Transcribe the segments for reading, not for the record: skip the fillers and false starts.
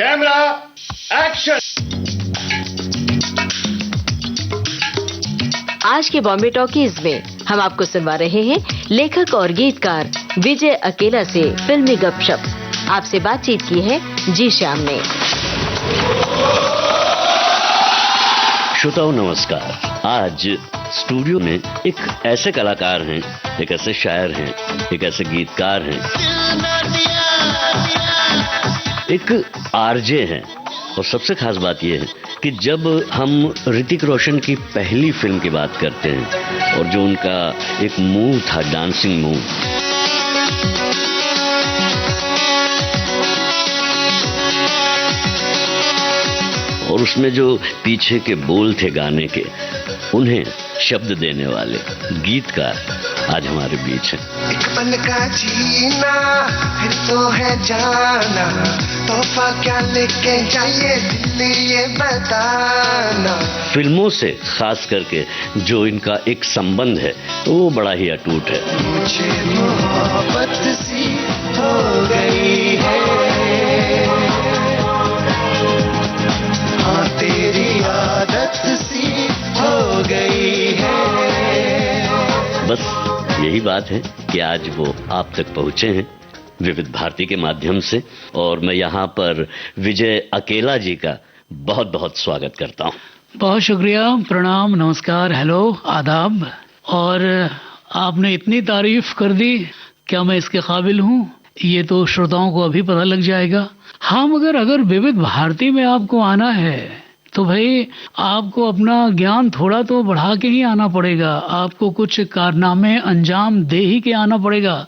Camera action. आज के Bombay talkies में हम आपको सुनवा रहे हैं लेखक और गीतकार विजय अकेला से फिल्मी गपशप। आपसे बातचीत की है जी श्याम ने। श्रोताओं नमस्कार। आज स्टूडियो में एक ऐसे कलाकार हैं, एक ऐसे शायर हैं, एक ऐसे गीतकार हैं, एक आरजे हैं। और सबसे खास बात यह है कि जब हम ऋतिक रोशन की पहली फिल्म की बात करते हैं और जो उनका एक मूव था, डांसिंग मूव, और उसमें जो पीछे के बोल थे गाने के, उन्हें शब्द देने वाले गीतकार आज हमारे बीच हैं। एक पल का जीना फिर तो है जाना, तोहफा क्या लेके जाइए दिल ये बताना। फिल्मों से खास करके जो इनका एक संबंध है वो बड़ा ही अटूट है। मुझे मोहब्बत सी हो गई है, हाँ तेरी आदत सी हो गई है। बस यही बात है कि आज वो आप तक पहुंचे हैं विविध भारती के माध्यम से, और मैं यहाँ पर विजय अकेला जी का बहुत बहुत स्वागत करता हूँ। बहुत शुक्रिया, प्रणाम, नमस्कार, हेलो, आदाब। और आपने इतनी तारीफ कर दी, क्या मैं इसके काबिल हूँ ये तो श्रोताओं को अभी पता लग जाएगा। हाँ, मगर अगर विविध भारती में आपको आना है तो भाई आपको अपना ज्ञान थोड़ा तो बढ़ा के ही आना पड़ेगा। आपको कुछ कारनामे अंजाम दे ही के आना पड़ेगा,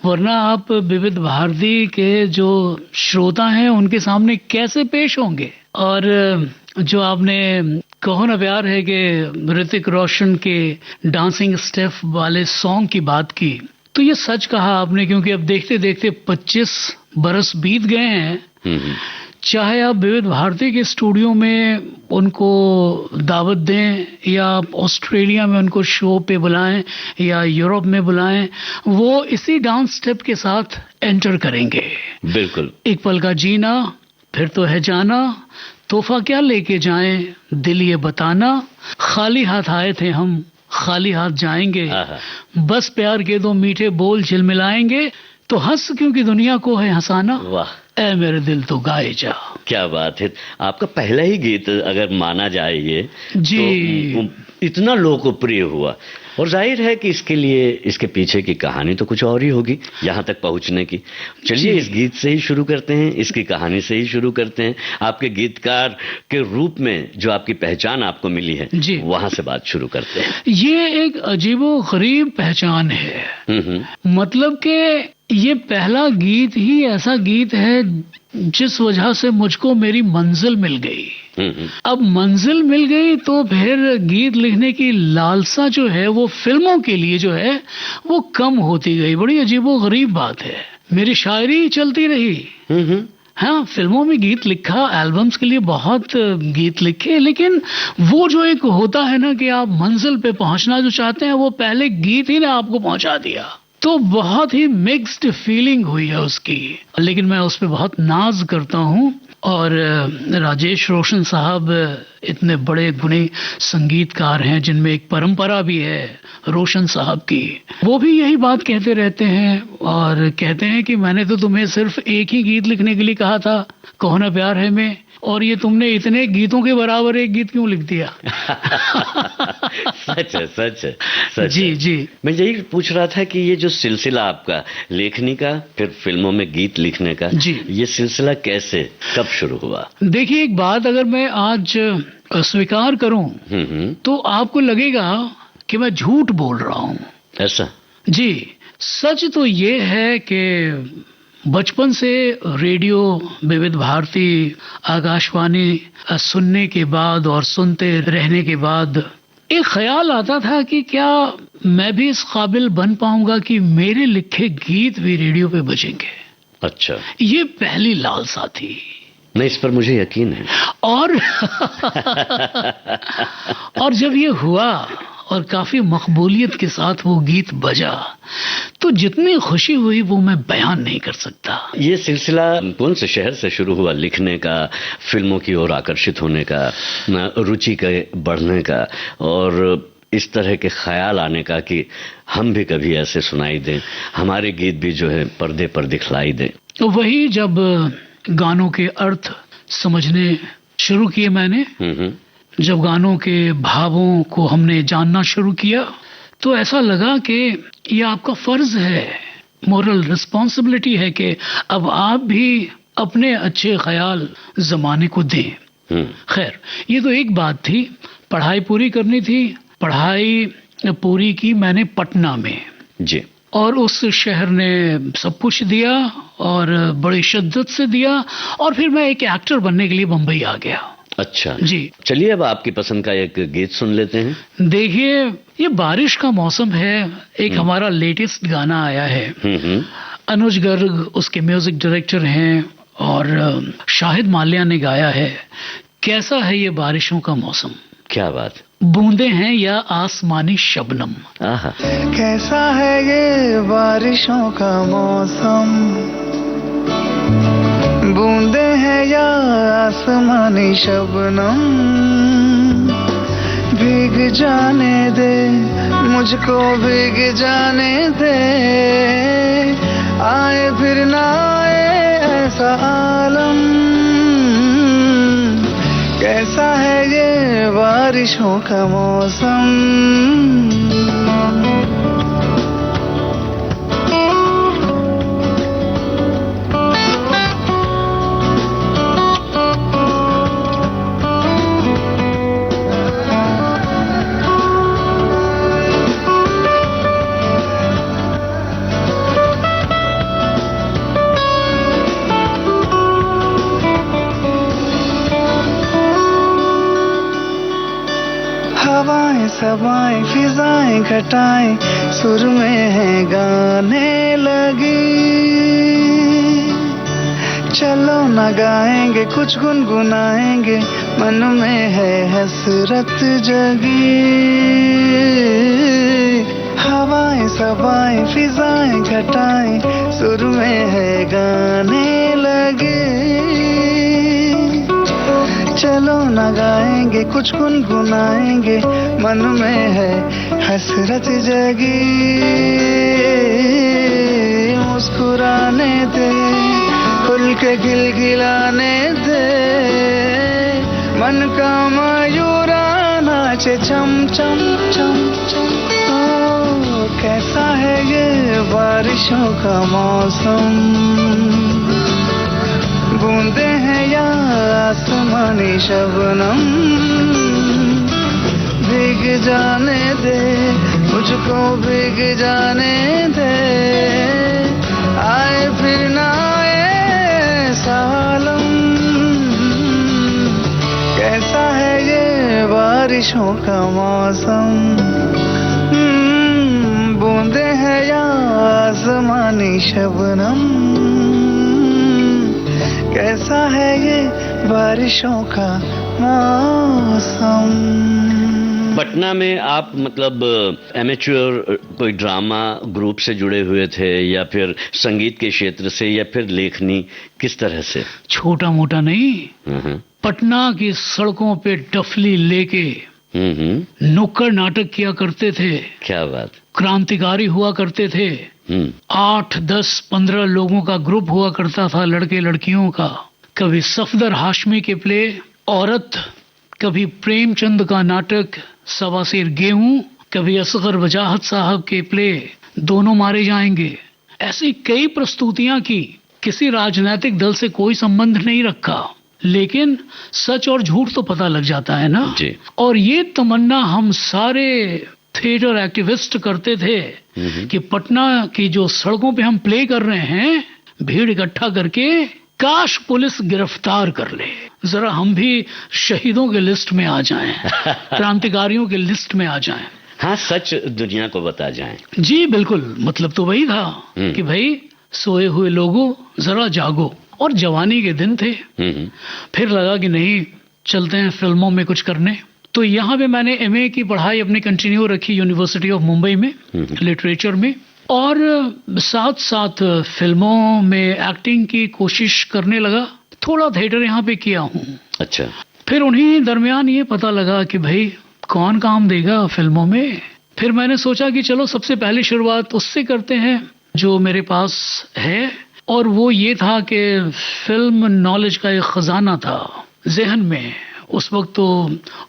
वरना आप विविध भारती के जो श्रोता हैं उनके सामने कैसे पेश होंगे। और जो आपने कहो ना प्यार है कि ऋतिक रोशन के डांसिंग स्टेप वाले सॉन्ग की बात की, तो ये सच कहा आपने, क्योंकि अब देखते देखते 25 बरस बीत गए हैं। चाहे आप विविध भारती के स्टूडियो में उनको दावत दें या ऑस्ट्रेलिया में उनको शो पे बुलाएं या यूरोप में बुलाएं, वो इसी डांस स्टेप के साथ एंटर करेंगे। बिल्कुल। एक पल का जीना फिर तो है जाना, तोहफा क्या लेके जाएं दिल ये बताना, खाली हाथ आए थे हम खाली हाथ जाएंगे, बस प्यार के दो मीठे बोल झिलमिलाएंगे, तो हंस क्योंकि दुनिया को है हंसाना, वाह, ऐ मेरे दिल तो गाए जा। क्या बात है। आपका पहला ही गीत अगर माना जाए ये जी, तो इतना लोकप्रिय हुआ, और जाहिर है कि इसके लिए इसके पीछे की कहानी तो कुछ और ही होगी यहाँ तक पहुँचने की। चलिए इस गीत से ही शुरू करते हैं, इसकी कहानी से ही शुरू करते हैं। आपके गीतकार के रूप में जो आपकी पहचान आपको मिली है जी, वहाँ से बात शुरू करते हैं। ये एक अजीबो-गरीब पहचान है। मतलब कि ये पहला गीत ही ऐसा गीत है जिस वजह से मुझको मेरी मंजिल मिल गई। अब मंजिल मिल गई तो फिर गीत लिखने की लालसा जो है वो फिल्मों के लिए जो है वो कम होती गई। बड़ी अजीबो-गरीब बात है। मेरी शायरी चलती रही, हाँ, फिल्मों में गीत लिखा, एल्बम्स के लिए बहुत गीत लिखे, लेकिन वो जो एक होता है ना कि आप मंजिल पे पहुंचना जो चाहते हैं वो पहले गीत ही ने आपको पहुंचा दिया, तो बहुत ही मिक्स्ड फीलिंग हुई है उसकी। लेकिन मैं उस पर बहुत नाज करता हूँ। और राजेश रोशन साहब इतने बड़े गुणी संगीतकार हैं जिनमें एक परंपरा भी है रोशन साहब की। वो भी यही बात कहते रहते हैं और कहते हैं कि मैंने तो तुम्हें सिर्फ एक ही गीत लिखने के लिए कहा था, कहो ना प्यार है में, और ये तुमने इतने गीतों के बराबर एक गीत क्यों लिख दिया। सच है, सच है, सच जी है। जी, मैं यही पूछ रहा था कि ये जो सिलसिला आपका लेखनी का फिर फिल्मों में गीत लिखने का, जी, ये सिलसिला कैसे कब शुरू हुआ? देखिए, एक बात अगर मैं आज स्वीकार करूं तो आपको लगेगा कि मैं झूठ बोल रहा हूं। ऐसा? जी, सच तो ये है कि बचपन से रेडियो विविध भारती आकाशवाणी सुनने के बाद और सुनते रहने के बाद एक ख्याल आता था कि क्या मैं भी इस काबिल बन पाऊंगा कि मेरे लिखे गीत भी रेडियो पे बजेंगे। अच्छा, ये पहली लालसा थी। नहीं, इस पर मुझे यकीन है। और और जब ये हुआ और काफी मकबूलियत के साथ वो गीत बजा, तो जितनी खुशी हुई वो मैं बयान नहीं कर सकता। ये सिलसिला कौन से शहर से शुरू हुआ, लिखने का, फिल्मों की ओर आकर्षित होने का, रुचि के बढ़ने का और इस तरह के ख्याल आने का कि हम भी कभी ऐसे सुनाई दें, हमारे गीत भी जो है पर्दे पर दिखलाई दें? तो वही जब गानों के अर्थ समझने शुरू किए मैंने, जब गानों के भावों को हमने जानना शुरू किया, तो ऐसा लगा कि ये आपका फर्ज है, मोरल रिस्पॉन्सिबिलिटी है कि अब आप भी अपने अच्छे ख्याल जमाने को दें। खैर, ये तो एक बात थी, पढ़ाई पूरी करनी थी। पढ़ाई पूरी की मैंने पटना में जी, और उस शहर ने सब कुछ दिया और बड़ी शिद्दत से दिया, और फिर मैं एक एक्टर बनने के लिए मुंबई आ गया। अच्छा जी, चलिए अब आपकी पसंद का एक गीत सुन लेते हैं। देखिए, ये बारिश का मौसम है, एक हमारा लेटेस्ट गाना आया है। अनुज गर्ग उसके म्यूजिक डायरेक्टर हैं और शाहिद माल्या ने गाया है। कैसा है ये बारिशों का मौसम, क्या बात, बूंदे हैं या आसमानी शबनम। कैसा है ये बारिशों का मौसम, बूंदे हैं या आसमानी शबनम, भीग जाने दे मुझको, भीग जाने दे, आए फिर ना आए ऐसा आलम। कैसा है ये बारिशों का मौसम। हवाएं सबाएं फिजाएं घटाएं सुर में है गाने लगी, चलो न गाएंगे कुछ गुनगुनाएंगे, मन में है हसरत जगी। हवाएं सबाएं फिजाएं घटाएं सुर में है गाने लगी, चलो न गाएंगे कुछ गुनगुनाएंगे, मन में है हसरत जगी। मुस्कुराने दे, खुल के गिलगिलाने दे, मन का मयूरा नाचे चम चम चम चम। ओ कैसा है ये बारिशों का मौसम, बूंदे हैं या आसमानी शबनम, भीग जाने दे मुझको, भीग जाने दे, आए फिर ना आए सालम। कैसा है ये बारिशों का मौसम, बूंदे हैं या आसमानी शबनम, कैसा है ये बारिशों का मौसम। पटना में आप मतलब एमेच्योर कोई ड्रामा ग्रुप से जुड़े हुए थे या फिर संगीत के क्षेत्र से या फिर लेखनी, किस तरह से? छोटा मोटा नहीं, पटना की सड़कों पे डफली लेके नुक्कड़ नाटक किया करते थे। क्या बात, क्रांतिकारी हुआ करते थे। 8, 10, 15 लोगों का ग्रुप हुआ करता था, लड़के लड़कियों का। कभी सफदर हाशमी के प्ले औरत, कभी प्रेमचंद का नाटक सवा सेर गेहूं, कभी असगर वजाहत साहब के प्ले दोनों मारे जाएंगे। ऐसी कई प्रस्तुतियां की, किसी राजनीतिक दल से कोई संबंध नहीं रखा, लेकिन सच और झूठ तो पता लग जाता है ना जी। और ये तमन्ना हम सारे थिएटर एक्टिविस्ट करते थे कि पटना की जो सड़कों पे हम प्ले कर रहे हैं, भीड़ इकट्ठा करके काश पुलिस गिरफ्तार कर ले, जरा हम भी शहीदों के लिस्ट में आ जाएं, क्रांतिकारियों के लिस्ट में आ जाएं। हाँ, सच दुनिया को बता जाएं। जी बिल्कुल, मतलब तो वही था कि भाई सोए हुए लोगों जरा जागो। और जवानी के दिन थे, फिर लगा कि नहीं, चलते हैं फिल्मों में कुछ करने। तो यहाँ पे मैंने एमए की पढ़ाई अपनी कंटिन्यू रखी यूनिवर्सिटी ऑफ मुंबई में लिटरेचर में, और साथ साथ फिल्मों में एक्टिंग की कोशिश करने लगा। थोड़ा थिएटर यहाँ पे किया हूँ। अच्छा। फिर उन्हीं दरमियान ये पता लगा कि भाई कौन काम देगा फिल्मों में। फिर मैंने सोचा कि चलो सबसे पहली शुरुआत उससे करते हैं जो मेरे पास है, और वो ये था कि फिल्म नॉलेज का एक खजाना था जहन में। उस वक्त तो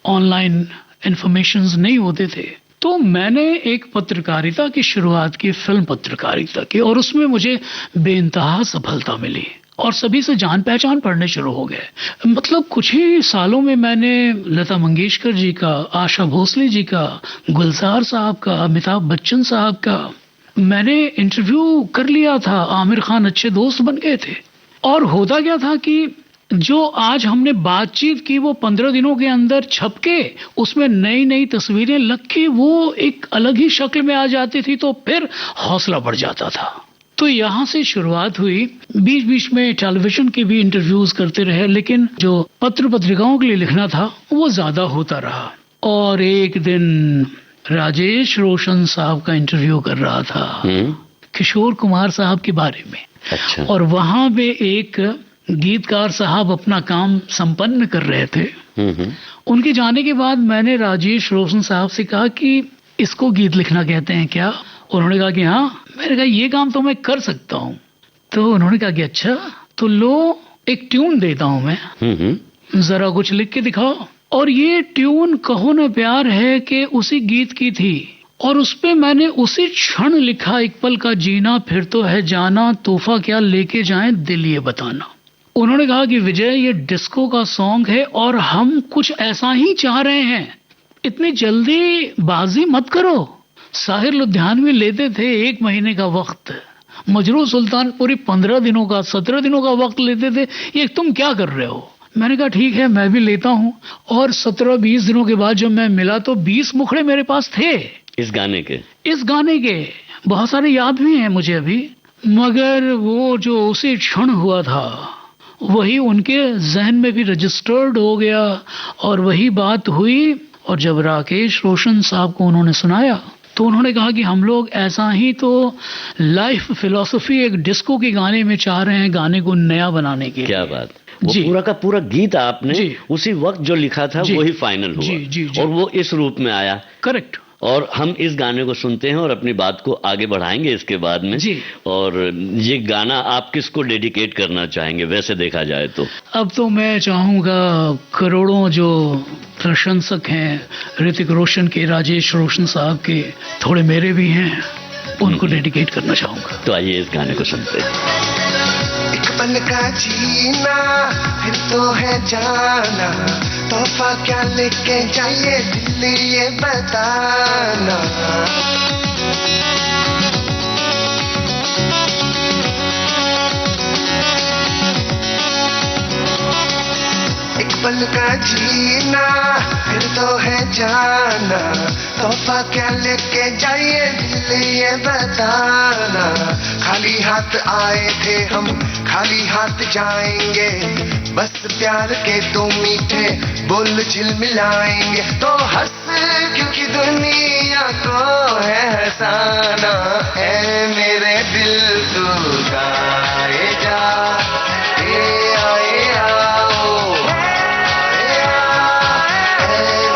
ऑनलाइन इंफॉर्मेशंस नहीं होते थे, तो मैंने एक पत्रकारिता की शुरुआत की, फिल्म पत्रकारिता की, और उसमें मुझे बेइंतहा सफलता मिली और सभी से जान पहचान पड़ने शुरू हो गए। मतलब कुछ ही सालों में मैंने लता मंगेशकर जी का, आशा भोसले जी का, गुलजार साहब का, अमिताभ बच्चन साहब का मैंने इंटरव्यू कर लिया था। आमिर खान अच्छे दोस्त बन गए थे। और होता क्या था कि जो आज हमने बातचीत की वो 15 दिनों के अंदर छप के उसमें नई नई तस्वीरें लग के वो एक अलग ही शक्ल में आ जाती थी, तो फिर हौसला बढ़ जाता था। तो यहाँ से शुरुआत हुई। बीच बीच में टेलीविजन के भी इंटरव्यूज करते रहे, लेकिन जो पत्र पत्रिकाओं के लिए लिखना था वो ज्यादा होता रहा। और एक दिन राजेश रोशन साहब का इंटरव्यू कर रहा था, किशोर कुमार साहब के बारे में। अच्छा। और वहां पे एक गीतकार साहब अपना काम संपन्न कर रहे थे। उनके जाने के बाद मैंने राजेश रोशन साहब से कहा कि इसको गीत लिखना कहते हैं क्या? उन्होंने कहा कि हाँ। मैंने कहा ये काम तो मैं कर सकता हूँ। तो उन्होंने कहा कि अच्छा, तो लो एक ट्यून देता हूँ मैं, जरा कुछ लिख के दिखाओ। और ये ट्यून कहो न प्यार है कि उसी गीत की थी, और उस पे मैंने उसी क्षण लिखा, एक पल का जीना फिर तो है जाना, तोहफा क्या लेके जाएं दिल ये बताना। उन्होंने कहा कि विजय ये डिस्को का सॉन्ग है और हम कुछ ऐसा ही चाह रहे हैं, इतनी जल्दी बाजी मत करो। साहिर लुधियानवी लेते थे 1 महीने का वक्त, मजरू सुल्तानपुरी 15 दिनों का, 17 दिनों का वक्त लेते थे, ये तुम क्या कर रहे हो? मैंने कहा ठीक है मैं भी लेता हूँ। और 17-20 दिनों के बाद जब मैं मिला तो 20 मुखड़े मेरे पास थे इस गाने के। बहुत सारे याद भी हैं मुझे अभी, मगर वो जो उसी क्षण हुआ था वही उनके जहन में भी रजिस्टर्ड हो गया और वही बात हुई। और जब राकेश रोशन साहब को उन्होंने सुनाया तो उन्होंने कहा कि हम लोग ऐसा ही तो लाइफ फिलॉसफी एक डिस्को के गाने में चाह रहे हैं, गाने को नया बनाने के। क्या बात। वो पूरा का पूरा गीत आपने उसी वक्त जो लिखा था वही फाइनल हुआ। और वो इस रूप में आया। करेक्ट। और हम इस गाने को सुनते हैं और अपनी बात को आगे बढ़ाएंगे इसके बाद में जी। और ये गाना आप किसको डेडिकेट करना चाहेंगे वैसे देखा जाए तो? अब तो मैं चाहूँगा करोड़ों जो प्रशंसक हैं ऋतिक रोशन के, राजेश रोशन साहब के, थोड़े मेरे भी हैं, उनको डेडिकेट करना चाहूँगा। तो आइए इस गाने को सुनते हैं। एक पल का जीना फिर तो है जाना, तोहफा क्या लेके जाइए दिल ये बताना। एक पल का जीना फिर तो है जाना, तोहफा क्या लेके जाइए दिल ये बताना। खाली हाथ आए थे हम खाली हाथ जाएंगे, बस प्यार के दो मीठे बोल झिलमिलाएंगे। तो हंस क्योंकि दुनिया को है हंसाना, है मेरे दिल तू गाए जा, ए आए आओ, है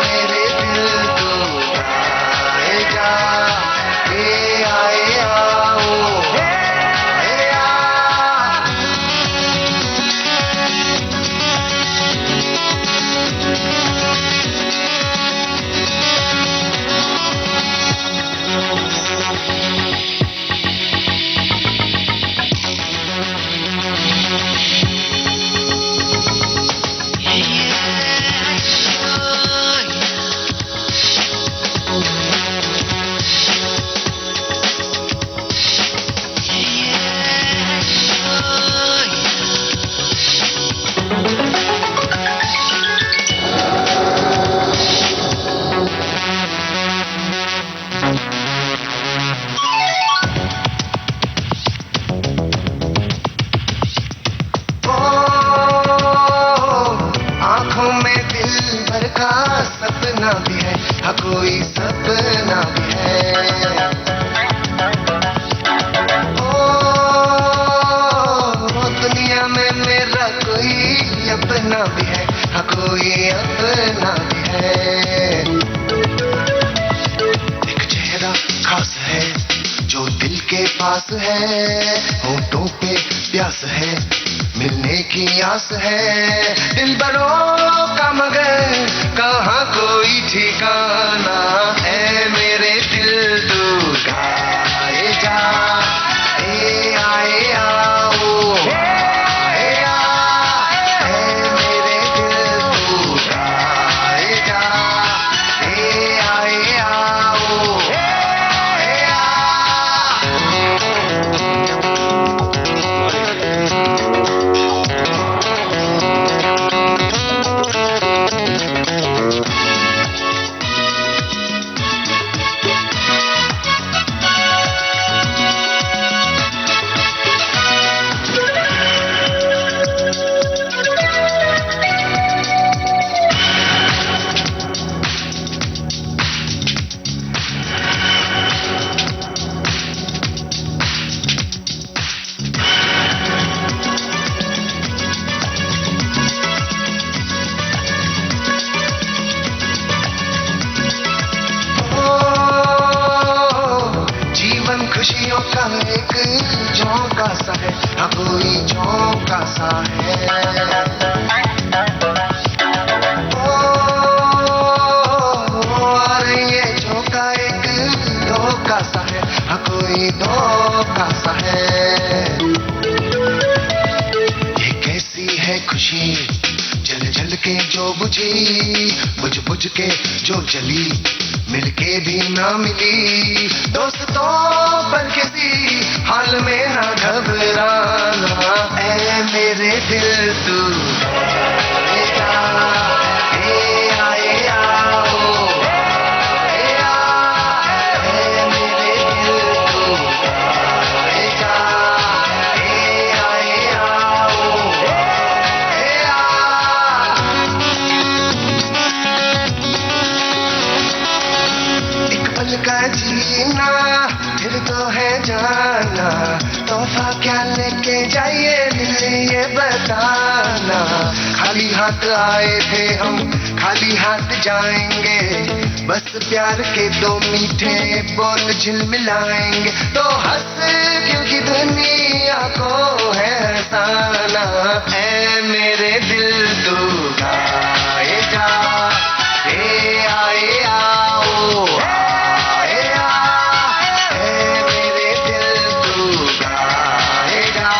मेरे दिल तू गाए जा, ए आए आओ। पास है, होठों पे प्यास है, मिलने की आस है, दिल बरों का मगर कहाँ कोई ठिकाना है, मेरे दिल तू गाए जा, ए आए आओ, ए आ, ए मेरे दिल तू गाए जा, ए आए आओ, ए आ। जीवन खुशियों का एक झोंका सा है, हाँ कोई झोंका सा है, और ये झोंका एक धोखा सा है, हाँ कोई धोखा सा है। ये कैसी है खुशी जल जल के जो बुझी, बुझ बुझ के जो जली, मिलके भी ना मिली, दोस्तों पर किसी हाल में ना घबराना, ऐ मेरे दिल तू गाए जा, ए आए आओ, ए आ, ऐ मेरे दिल तू गाए जा, ए आए आओ, ए आ। एक पल का जीना फिर तो है जाना, तोहफा क्या लेके जाइए दिल ये बताना, खाली हाथ आए थे हम खाली हाथ जाएंगे, बस प्यार के दो मीठे बोल झिलमिलाएंगे, तो हंस क्योंकि दुनिया को है हंसाना, ऐ मेरे दिल तू गाए जा, ए आए आओ, ए आ, ए मेरे दिल तू गाए जा,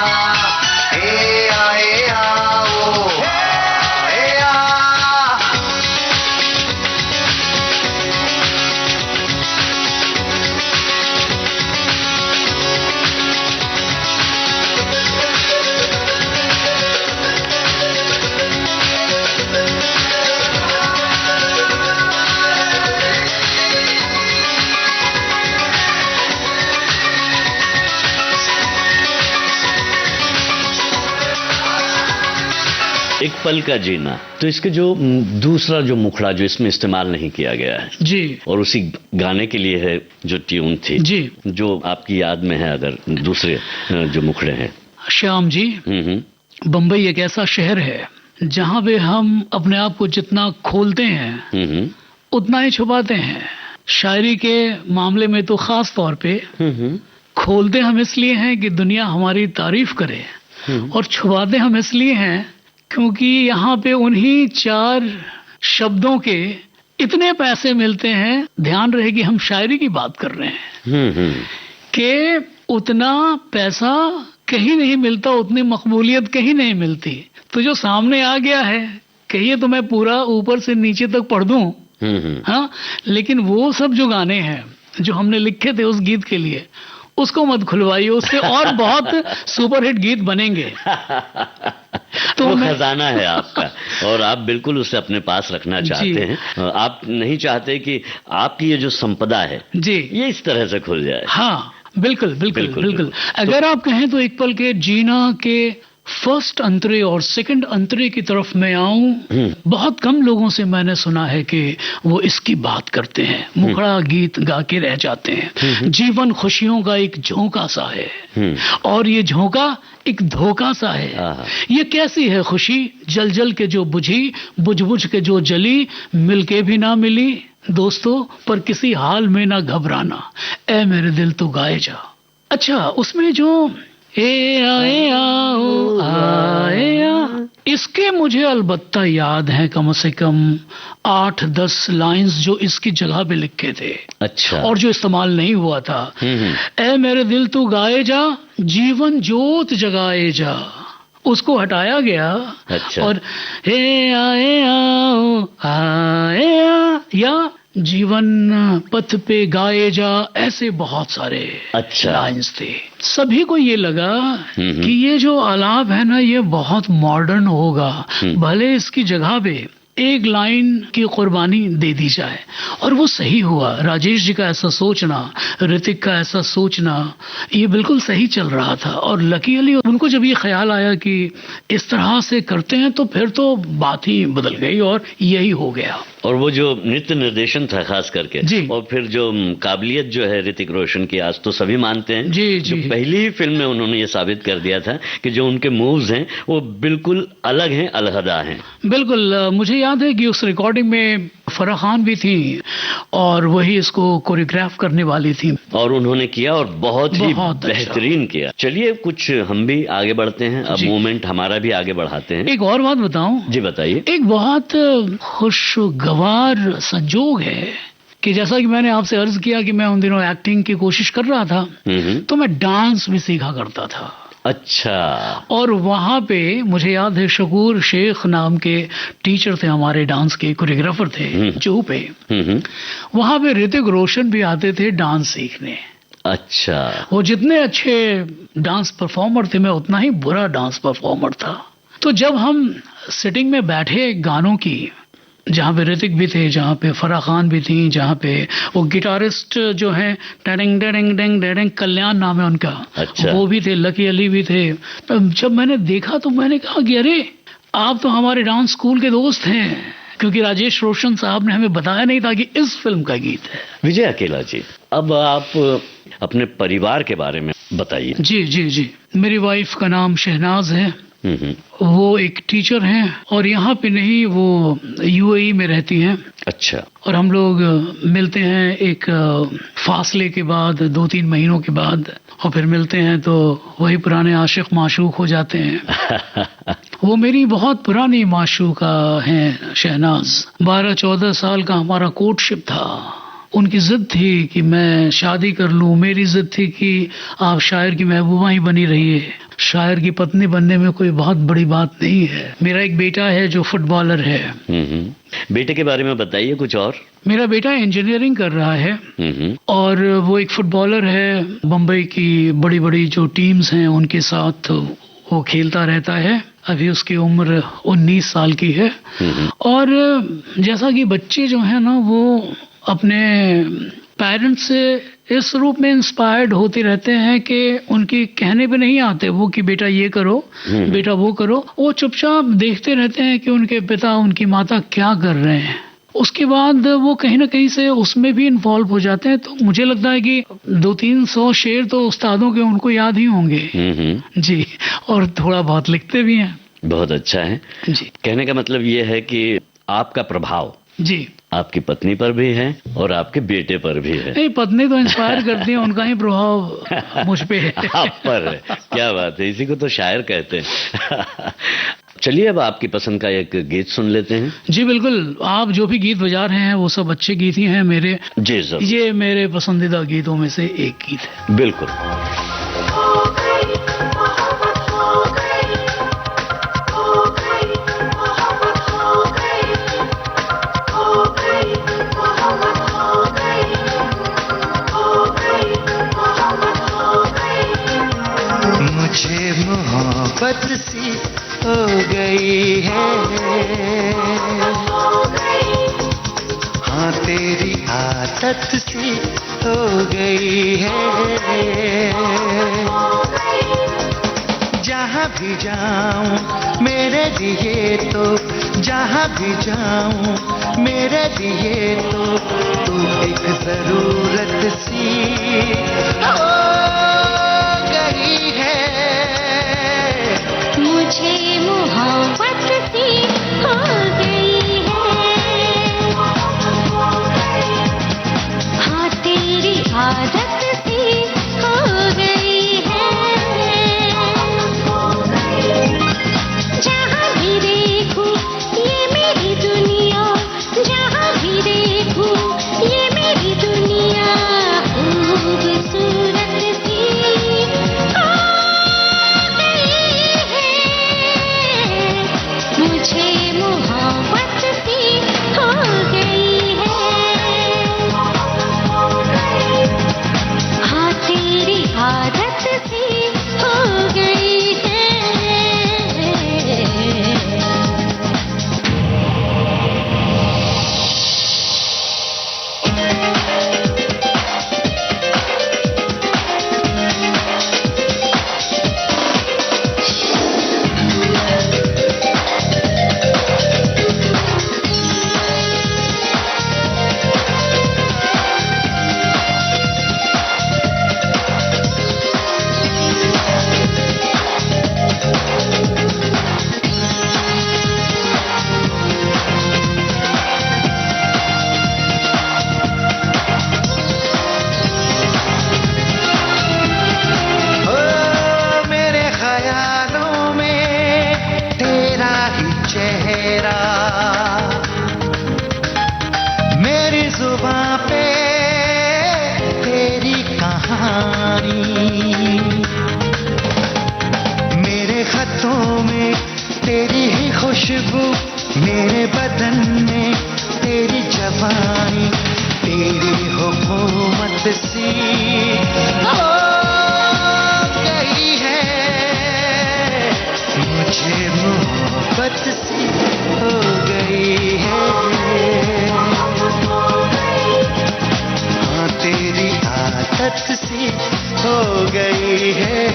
ए आए आओ, ए आ। एक पल का जीना, तो इसके जो दूसरा जो मुखड़ा जो इसमें इस्तेमाल नहीं किया गया है जी और उसी गाने के लिए है जो ट्यून थी जी, जो आपकी याद में है, अगर दूसरे जो मुखड़े हैं। श्याम जी, बम्बई एक ऐसा शहर है जहाँ पे हम अपने आप को जितना खोलते हैं उतना ही छुपाते हैं। शायरी के मामले में तो खास तौर पे खोलते हम इसलिए हैं कि दुनिया हमारी तारीफ करे, और छुपाते हम इसलिए हैं क्योंकि यहाँ पे उन्हीं चार शब्दों के इतने पैसे मिलते हैं। ध्यान रहे कि हम शायरी की बात कर रहे हैं कि उतना पैसा कहीं नहीं मिलता, उतनी मकबूलियत कहीं नहीं मिलती। तो जो सामने आ गया है, कहिए तो मैं पूरा ऊपर से नीचे तक पढ़ दूं, हाँ, लेकिन वो सब जो गाने हैं जो हमने लिखे थे उस गीत के लिए, उसको मत खुलवाइए, उससे और बहुत सुपरहिट गीत बनेंगे। तो वो खजाना है आपका और आप बिल्कुल उसे अपने पास रखना चाहते हैं। आप नहीं चाहते कि आपकी ये जो संपदा है जी ये इस तरह से खुल जाए। हाँ, बिल्कुल बिल्कुल बिल्कुल, बिल्कुल, बिल्कुल। अगर आप कहें तो एक पल के जीना के फर्स्ट अंतरे और सेकंड अंतरे की तरफ मैं आऊं, बहुत कम लोगों से मैंने सुना है कि वो इसकी बात करते हैं, मुखड़ा गीत गा के रह जाते हैं। जीवन खुशियों का एक झोंका सा है और ये झोंका एक धोखा सा है। ये कैसी है खुशी, जल जल के जो बुझी, बुझ बुझ के जो जली, मिलके भी ना मिली दोस्तों, पर किसी हाल में ना घबराना, ऐ मेरे दिल तू गाए जा, अच्छा, उसमें जो ए आए आओ आए आ, इसके मुझे अलबत्ता याद है कम से कम 8-10 लाइंस जो इसकी जगह पे लिखे थे। अच्छा। और जो इस्तेमाल नहीं हुआ था। ए मेरे दिल तू गाए जा, जीवन जोत जगाए जा, उसको हटाया गया। अच्छा। और हे आए आओ आए आ, या जीवन पथ पे गाए जा, ऐसे बहुत सारे अच्छा लाइंस थे। सभी को ये लगा कि ये जो आलाप है ना, ये बहुत मॉडर्न होगा, भले इसकी जगह पे एक लाइन की कुर्बानी दे दी जाए। और वो सही हुआ। राजेश जी का ऐसा सोचना, ऋतिक का ऐसा सोचना, ये बिल्कुल सही चल रहा था। और लकीली उनको जब ये ख्याल आया कि इस तरह से करते हैं, तो फिर तो बात ही बदल गई और यही हो गया। और वो जो नृत्य निर्देशन था खास करके जी। और फिर जो काबिलियत जो है ऋतिक रोशन की, आज तो सभी मानते हैं जी जो जी। पहली ही फिल्म में उन्होंने ये साबित कर दिया था कि जो उनके मूव्स हैं वो बिल्कुल अलग हैं, अलहदा हैं। बिल्कुल। मुझे याद है कि उस रिकॉर्डिंग में फराह खान भी थी और वही इसको कोरियोग्राफ करने वाली थी। और उन्होंने किया और बहुत ही बहुत अच्छा। बेहतरीन किया। चलिए कुछ हम भी आगे बढ़ते हैं, अब जी। मूवमेंट हमारा भी आगे बढ़ाते हैं। एक और बात बताऊं? जी बताइए। एक बहुत खुशगवार संजोग है कि जैसा कि मैंने आपसे अर्ज किया कि मैं उन दिनों एक्टिंग की कोशिश कर रहा था, तो मैं डांस भी सीखा करता था। अच्छा। और वहां पे मुझे याद है शकूर शेख नाम के टीचर थे, हमारे डांस के कोरियोग्राफर थे जूहू पे। वहां पे ऋतिक रोशन भी आते थे डांस सीखने। अच्छा। वो जितने अच्छे डांस परफॉर्मर थे, मैं उतना ही बुरा डांस परफॉर्मर था। तो जब हम सिटिंग में बैठे गानों की, जहाँ पे ऋतिक भी थे, जहाँ पे फराह खान भी थी, जहाँ पे वो गिटारिस्ट जो हैं डेडिंग डेडिंग डेडिंग डेडिंग कल्याण नाम है उनका, अच्छा। वो भी थे, लकी अली भी थे। तो जब मैंने देखा तो मैंने कहा कि अरे आप तो हमारे डांस स्कूल के दोस्त हैं, क्योंकि राजेश रोशन साहब ने हमें बताया नहीं था कि इस फिल्म का गीत है। विजय अकेला जी, अब आप अपने परिवार के बारे में बताइए। जी जी जी। मेरी वाइफ का नाम शहनाज है, वो एक टीचर हैं और यहाँ पे नहीं, वो यूएई में रहती हैं। अच्छा। और हम लोग मिलते हैं एक फासले के बाद, 2-3 महीनों के बाद, और फिर मिलते हैं तो वही पुराने आशिक माशूक हो जाते हैं। वो मेरी बहुत पुरानी माशूका हैं शहनाज। 12-14 साल का हमारा कोर्टशिप था। उनकी जिद थी कि मैं शादी कर लूं, मेरी जिद थी कि आप शायर की महबूबा ही बनी रहिए। शायर की पत्नी बनने में कोई बहुत बड़ी बात नहीं है। मेरा एक बेटा है जो फुटबॉलर है। बेटे के बारे में बताइए कुछ और। मेरा बेटा इंजीनियरिंग कर रहा है और वो एक फुटबॉलर है। बम्बई की बड़ी बड़ी जो टीम्स हैं उनके साथ वो खेलता रहता है। अभी उसकी उम्र 19 साल की है। और जैसा कि बच्चे जो हैं ना, वो अपने पेरेंट्स से इस रूप में इंस्पायर्ड होते रहते हैं कि उनके कहने पे नहीं आते वो कि बेटा ये करो, बेटा वो करो। वो चुपचाप देखते रहते हैं कि उनके पिता उनकी माता क्या कर रहे हैं। उसके बाद वो कहीं ना कहीं से उसमें भी इन्वॉल्व हो जाते हैं। तो मुझे लगता है कि 200-300 शेर तो उस्तादों के उनको याद ही होंगे। जी। और थोड़ा बहुत लिखते भी हैं। बहुत अच्छा है जी। कहने का मतलब ये है कि आपका प्रभाव जी आपकी पत्नी पर भी है और आपके बेटे पर भी है। नहीं, पत्नी तो इंस्पायर करती है, उनका ही प्रभाव मुझ पे है। आप पर है। क्या बात है, इसी को तो शायर कहते हैं। चलिए अब आपकी पसंद का एक गीत सुन लेते हैं। जी बिल्कुल। आप जो भी गीत बजा रहे हैं वो सब अच्छे गीत ही हैं मेरे। जी सर। ये मेरे पसंदीदा गीतों में से एक गीत है। बिल्कुल। मुझे मोहब्बत सी हो गई है, हाँ तेरी आदत सी हो गई है। जहाँ भी जाऊँ मेरे लिए तो, जहाँ भी जाऊँ मेरे लिए तो तू एक जरूरत सी हो गई है। मुझे मोहब्बत सी हो गई है, हाँ तेरी आदत सी हो गई चेहरा, मेरी जुबां पे तेरी कहानी, मेरे खतों में तेरी ही खुशबू, मेरे बदन में तेरी जवानी, तेरी हुकूमत सी हो गई है, मुझे मोहब्बत सी हो गई है। हाँ तेरी आदत सी हो गई है।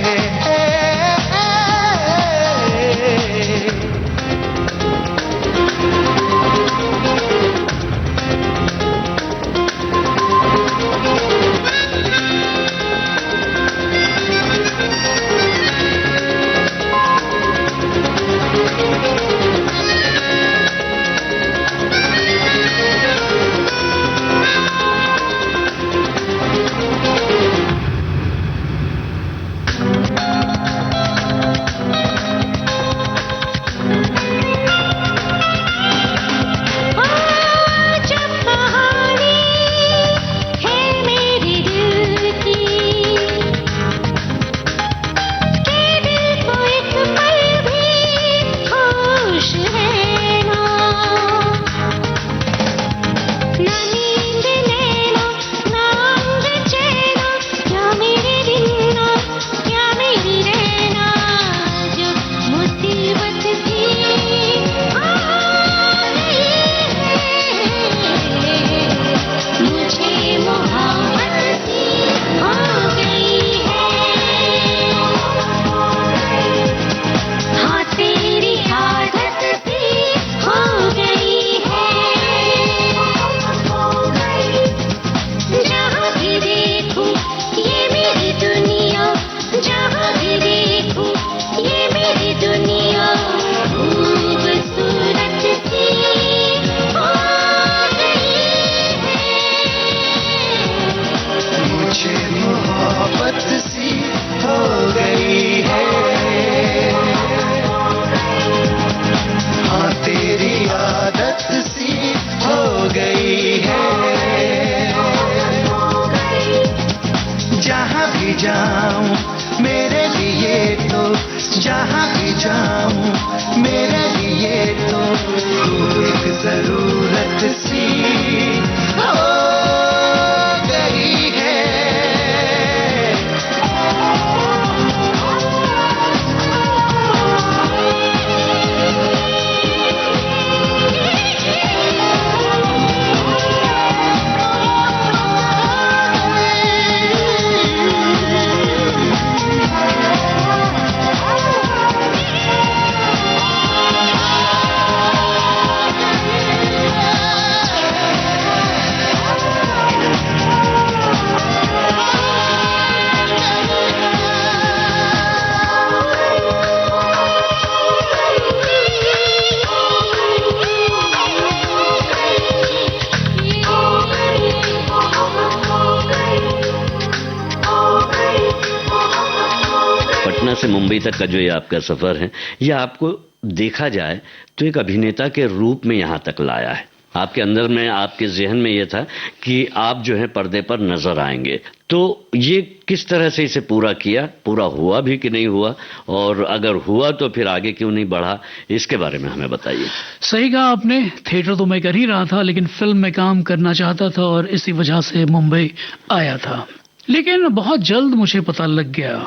से मुंबई तक का जो ये आपका सफर है, ये आपको देखा जाए तो एक अभिनेता के रूप में यहाँ तक लाया है। आपके अंदर में, आपके जहन में ये था कि आप जो है पर्दे पर नजर आएंगे, तो ये किस तरह से इसे पूरा किया, पूरा हुआ भी कि नहीं हुआ, और अगर हुआ तो फिर आगे क्यों नहीं बढ़ा, इसके बारे में हमें बताइए। सही कहा आपने, थिएटर तो मैं कर ही रहा था, लेकिन फिल्म में काम करना चाहता था और इसी वजह से मुंबई आया था। लेकिन बहुत जल्द मुझे पता लग गया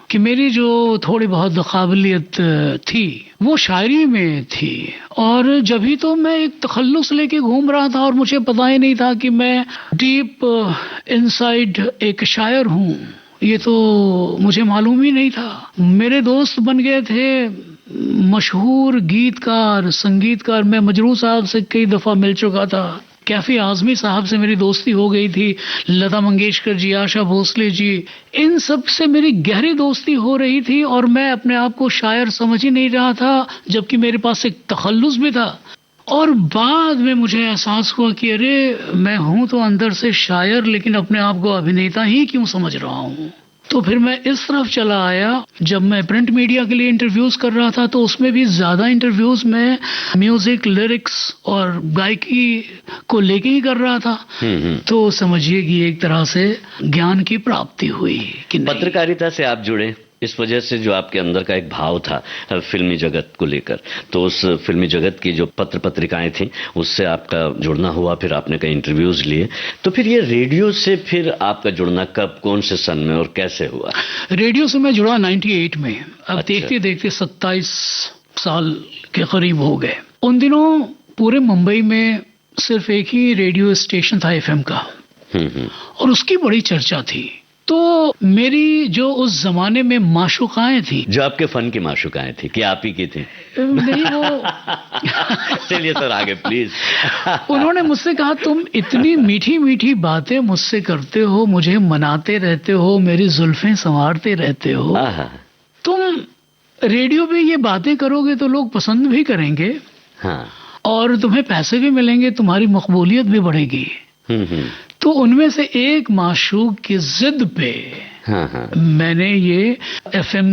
कि मेरी जो थोड़ी बहुत काबिलियत थी वो शायरी में थी, और जब ही तो मैं एक तखल्लुस लेके घूम रहा था और मुझे पता ही नहीं था कि मैं डीप इनसाइड एक शायर हूँ, ये तो मुझे मालूम ही नहीं था। मेरे दोस्त बन गए थे मशहूर गीतकार, संगीतकार। मैं मजरू साहब से कई दफ़ा मिल चुका था, कैफी आजमी साहब से मेरी दोस्ती हो गई थी, लता मंगेशकर जी, आशा भोसले जी, इन सब से मेरी गहरी दोस्ती हो रही थी, और मैं अपने आप को शायर समझ ही नहीं रहा था, जबकि मेरे पास एक तखल्लुस भी था। और बाद में मुझे एहसास हुआ कि अरे मैं हूं तो अंदर से शायर, लेकिन अपने आप को अभिनेता ही क्यों समझ रहा हूं। तो फिर मैं इस तरफ चला आया। जब मैं प्रिंट मीडिया के लिए इंटरव्यूज कर रहा था तो उसमें भी ज्यादा इंटरव्यूज में म्यूजिक, लिरिक्स और गायकी को लेके ही कर रहा था। तो समझिए कि एक तरह से ज्ञान की प्राप्ति हुई कि नहीं। पत्रकारिता से आप जुड़े इस वजह से, जो आपके अंदर का एक भाव था फिल्मी जगत को लेकर, तो उस फिल्मी जगत की जो पत्र पत्रिकाएं थी उससे आपका जुड़ना हुआ, फिर आपने कई इंटरव्यूज लिए। तो फिर ये रेडियो से फिर आपका जुड़ना कब, कौन से सन में और कैसे हुआ? रेडियो से मैं जुड़ा 98 में। अब अच्छा। देखते देखते 27 साल के करीब हो गए। उन दिनों पूरे मुंबई में सिर्फ एक ही रेडियो स्टेशन था एफएम का, और उसकी बड़ी चर्चा थी। तो मेरी जो उस जमाने में माशुकाएं थी, जो आपके फन की माशुकाएं थी कि आप ही की थी? नहीं, वो चलिए सर आगे प्लीज। उन्होंने मुझसे कहा, तुम इतनी मीठी मीठी बातें मुझसे करते हो, मुझे मनाते रहते हो, मेरी जुल्फें संवारते रहते हो, आहा। तुम रेडियो पे ये बातें करोगे तो लोग पसंद भी करेंगे, हाँ। और तुम्हें पैसे भी मिलेंगे, तुम्हारी मकबूलियत भी बढ़ेगी। तो उनमें से एक माशूक की जिद पे हाँ। मैंने ये एफएम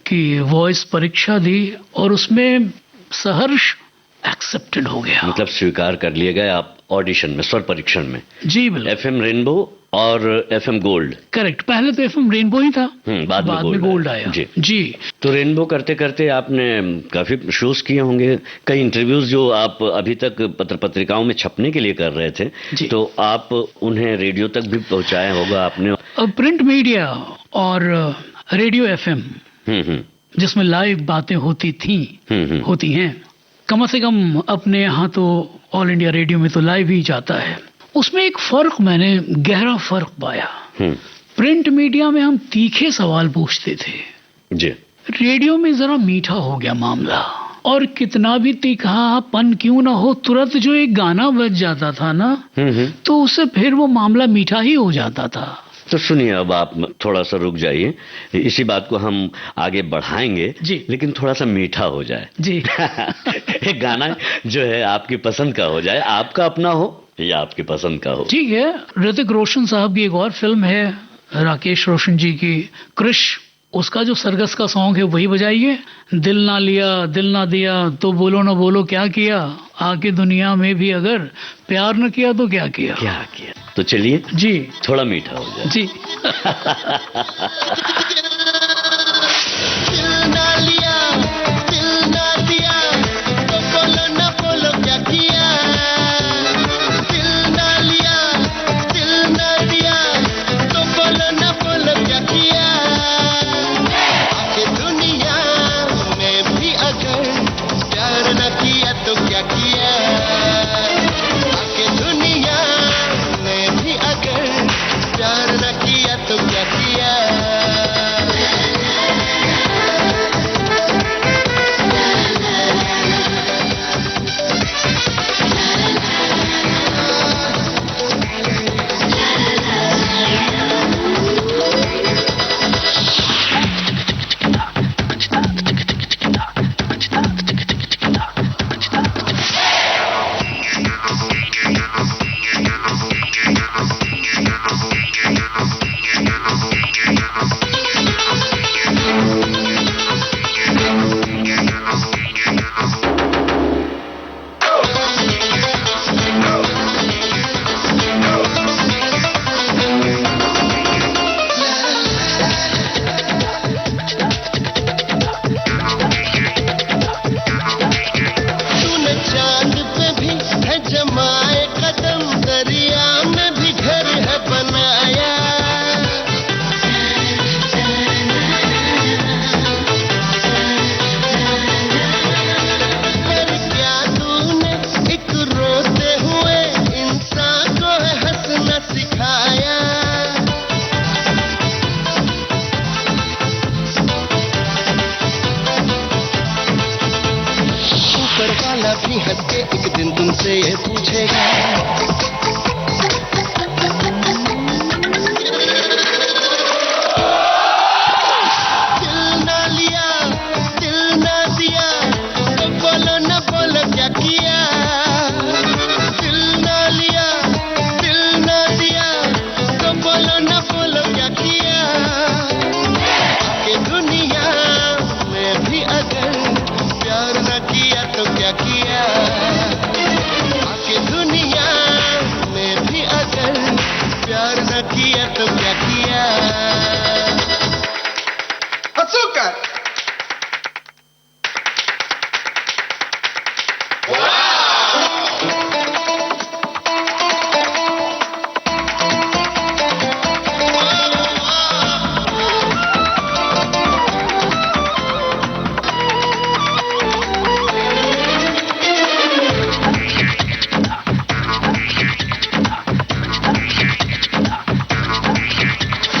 की वॉइस परीक्षा दी, और उसमें सहर्ष एक्सेप्टेड हो गया। मतलब स्वीकार कर लिए गए आप ऑडिशन में, स्वर परीक्षण में। जी बिल्कुल। एफएम रेनबो और एफएम गोल्ड। करेक्ट। पहले तो एफएम रेनबो ही था, बाद में गोल्ड आया। जी। तो रेनबो करते करते आपने काफी शोज किए होंगे, कई इंटरव्यूज जो आप अभी तक पत्र पत्रिकाओं में छपने के लिए कर रहे थे, तो आप उन्हें रेडियो तक भी पहुंचाया होगा आपने। प्रिंट मीडिया और रेडियो एफएम जिसमें लाइव बातें होती थी, होती हैं, कम से कम अपने यहाँ तो ऑल इंडिया रेडियो में तो लाइव ही जाता है। उसमें एक फर्क, मैंने गहरा फर्क पाया। प्रिंट मीडिया में हम तीखे सवाल पूछते थे जी, रेडियो में जरा मीठा हो गया मामला, और कितना भी तीखापन क्यों ना हो, तुरंत जो एक गाना बज जाता था ना, तो उससे फिर वो मामला मीठा ही हो जाता था। तो सुनिए, अब आप थोड़ा सा रुक जाइए, इसी बात को हम आगे बढ़ाएंगे जी, लेकिन थोड़ा सा मीठा हो जाए जी। एक गाना जो है आपकी पसंद का हो जाए, आपका अपना हो या आपकी पसंद का हो। ठीक है। ऋतिक रोशन साहब की एक और फिल्म है, राकेश रोशन जी की, क्रिश, उसका जो सरगस का सॉन्ग है वही बजाइए। दिल ना लिया दिल ना दिया तो बोलो ना बोलो क्या किया, आके दुनिया में भी अगर प्यार न किया तो क्या किया। तो चलिए जी, थोड़ा मीठा हो जाए। जी। दिल ना लिया दिल ना दिया तो बोलो ना बोलो क्या किया, दिल ना लिया दिल ना दिया तो बोलो ना बोलो क्या किया, आके दुनिया में भी अगर प्यार न किया तो क्या किया, आके दुनिया में भी अगर प्यार न किया तो क्या किया। भी हंस के एक दिन तुमसे ये पूछेगा, दिल ना लिया दिल ना दिया तो बोलो ना बोलो क्या किया, दिल ना लिया दिल ना दिया तो बोलो ना बोलो क्या किया। क्या किया Azúcar.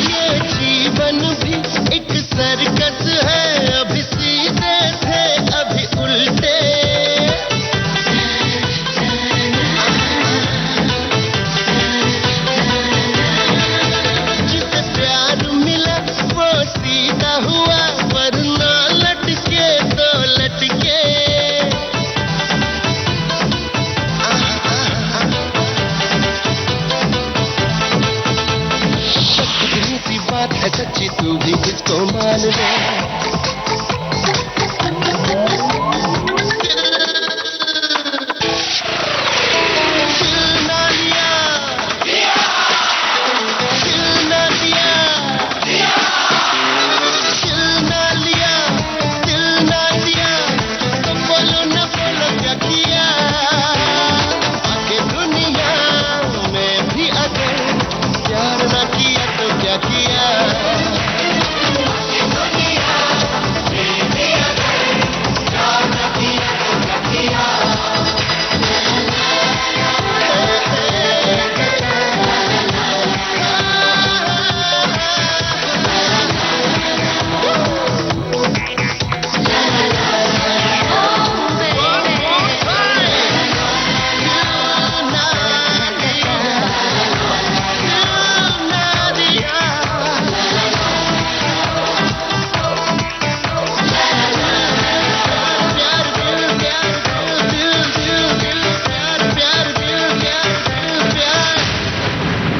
ये जीवन भी एक सर्कस है अभी सीधे थे अभी उल्टे जिसे प्यार मिला वो सीधा हुआ वरना लटके तो लटके कितनी सी बात है सच्ची तू भी इसको मान ले दिल ना लिया दिल ना दिया दिल ना लिया दिल ना दिया तो बोलो ना बोलो क्या किया आगे दुनिया में भी अगर प्यार ना किया तो क्या किया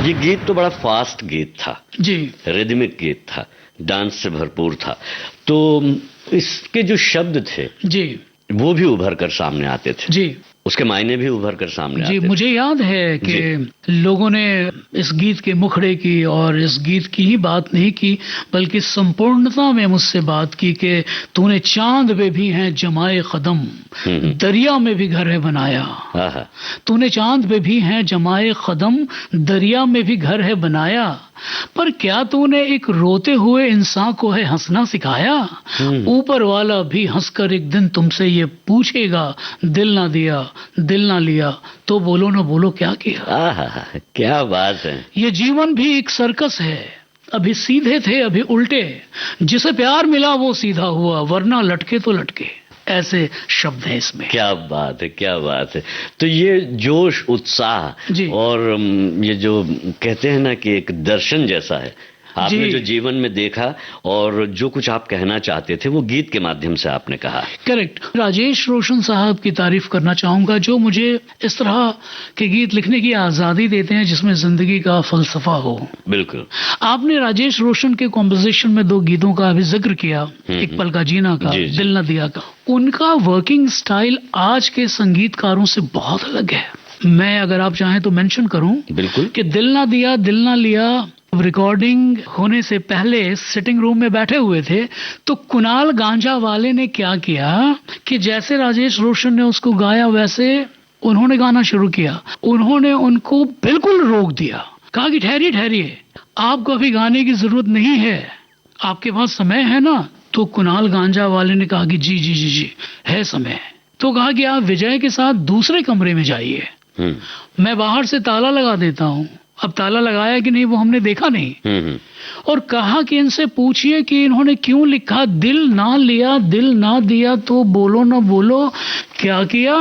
ये गीत तो बड़ा फास्ट गीत था, जी रिदमिक गीत था, डांस से भरपूर था। तो इसके जो शब्द थे जी वो भी उभर कर सामने आते थे, जी उसके मायने भी उभर कर सामने जी आते मुझे याद है कि लोगों ने इस गीत के मुखड़े की और इस गीत की ही बात नहीं की बल्कि संपूर्णता में मुझसे बात की कि तूने चांद पे भी हैं जमाए कदम, दरिया में भी घर है बनाया। थे। आहा, तूने चांद पे भी हैं जमाए कदम, दरिया में भी घर है बनाया, पर क्या तूने एक रोते हुए इंसान को है हंसना सिखाया? ऊपर वाला भी हंसकर एक दिन तुमसे ये पूछेगा, दिल ना दिया दिल ना लिया तो बोलो ना बोलो क्या किया। आहा, क्या बात है। ये जीवन भी एक सर्कस है, अभी सीधे थे अभी उल्टे, जिसे प्यार मिला वो सीधा हुआ वरना लटके तो लटके। ऐसे शब्द हैं इसमें। क्या बात है, क्या बात है। तो ये जोश, उत्साह जी। और ये जो कहते हैं ना कि एक दर्शन जैसा है, आपने जी। जो जीवन में देखा और जो कुछ आप कहना चाहते थे वो गीत के माध्यम से आपने कहा। करेक्ट। राजेश रोशन साहब की तारीफ करना चाहूंगा जो मुझे इस तरह के गीत लिखने की आजादी देते हैं जिसमें जिंदगी का फलसफा हो। बिल्कुल। आपने राजेश रोशन के कॉम्पोजिशन में 2 गीतों का अभी जिक्र किया, एक पल का जीना का, जी, जी। दिल न दिया का। उनका वर्किंग स्टाइल आज के संगीतकारों से बहुत अलग है। मैं अगर आप चाहें तो मेंशन करूं बिल्कुल। कि दिल ना दिया दिल ना लिया रिकॉर्डिंग होने से पहले सिटिंग रूम में बैठे हुए थे तो कुणाल गांजा वाले ने क्या किया कि जैसे राजेश रोशन ने उसको गाया वैसे उन्होंने गाना शुरू किया। उन्होंने उनको बिल्कुल रोक दिया, कहा कि ठहरिए ठहरिए, आपको अभी गाने की जरूरत नहीं है, आपके पास समय है ना? तो कुणाल गांजा वाले ने कहा कि जी जी जी जी है समय। तो कहा कि आप विजय के साथ दूसरे कमरे में जाइए, मैं बाहर से ताला लगा देता हूँ। अब ताला लगाया कि नहीं वो हमने देखा नहीं। और कहा कि इनसे पूछिए कि इन्होंने क्यों लिखा दिल ना लिया दिल ना दिया तो बोलो ना बोलो क्या किया।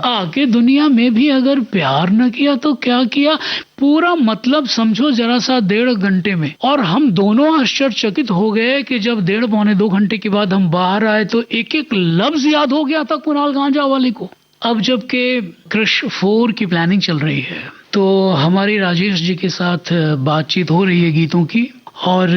आके दुनिया में भी अगर प्यार न किया तो क्या किया। पूरा मतलब समझो जरा सा 1.5 घंटे में। और हम दोनों आश्चर्यचकित हो गए कि जब 1.5 पौने 2 घंटे के बाद हम बाहर आए तो एक एक लफ्ज याद हो गया था कुणाल गांजा वाले को। अब जबकि कृष 4 की प्लानिंग चल रही है तो हमारी राजेश जी के साथ बातचीत हो रही है गीतों की और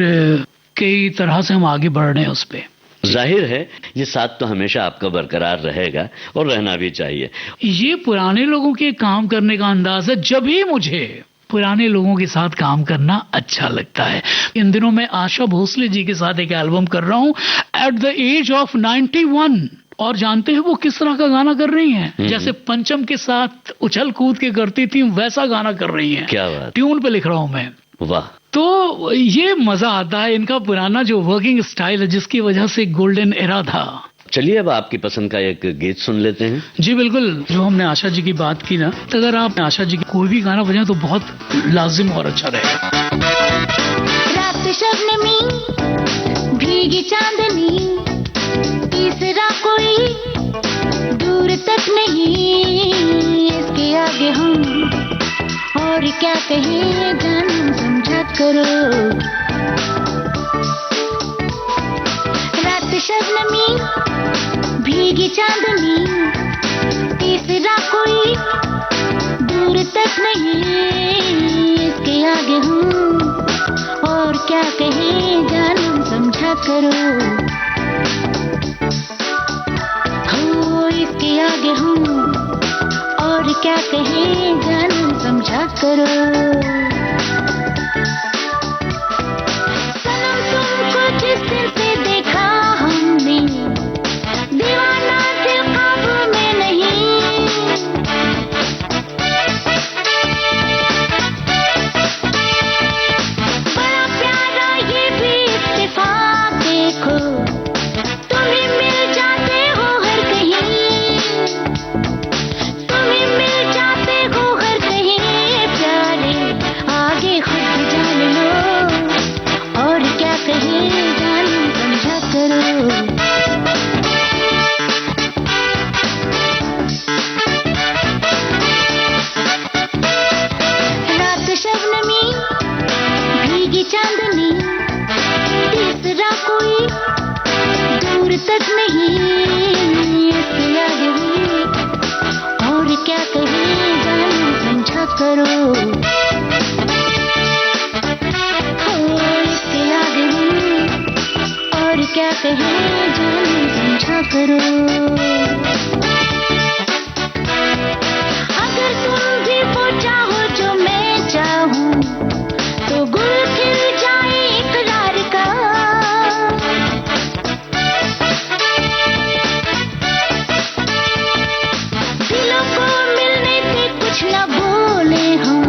कई तरह से हम आगे बढ़ रहे हैं उस पे। जाहिर है ये साथ तो हमेशा आपका बरकरार रहेगा और रहना भी चाहिए। ये पुराने लोगों के काम करने का अंदाज है। जब ही मुझे पुराने लोगों के साथ काम करना अच्छा लगता है। इन दिनों मैं आशा भोसले जी के साथ एक एल्बम कर रहा हूँ एट द एज ऑफ 91। और जानते हैं वो किस तरह का गाना कर रही हैं? जैसे पंचम के साथ उछल कूद के करती थी वैसा गाना कर रही हैं। क्या बात, ट्यून पे लिख रहा हूँ मैं। वाह। तो ये मजा आता है, इनका पुराना जो वर्किंग स्टाइल है जिसकी वजह से गोल्डन एरा था। चलिए अब आपकी पसंद का एक गीत सुन लेते हैं। जी बिल्कुल, जो हमने आशा जी की बात की ना, तो अगर आप आशा जी की कोई भी गाना बजाएं तो बहुत लाजिम और अच्छा रहेगा। रात शबनमी भीगी चांदनी, तीसरा कोई दूर तक नहीं, इसके आगे हम और क्या कहें, जान समझा करो। रात शबनमी भीगी चांदनी, तीसरा कोई दूर तक नहीं, इसके आगे हम और क्या कहें, जान समझा करो। हो इसके आगे हम और क्या कहें, जान समझा करो। सनम तुमको जिस दिन से देखा हमने, दीवाना दिल काबू में नहीं। बड़ा प्यारा ये भी इत्तेफाक देखो, तुम्हें मिल जाते हो हर कहीं, तुम्हें मिल जाते हो हर कहीं, प्यारे आगे खुद जान लो और क्या कहें, जान समझा करो। रात शबनमी भीगी चांदनी, तीसरा कोई दूर तक नहीं, इसके आगे भी और क्या कहें, जान समझा करो। हो इसके आगे भी और क्या कहें, जान समझा करो। अगर तुम भी वो चाहो जो मैं चाहूं, तो गुल खिल जाए इकरार का। दिलों को मिलने से कुछ न बोले हम,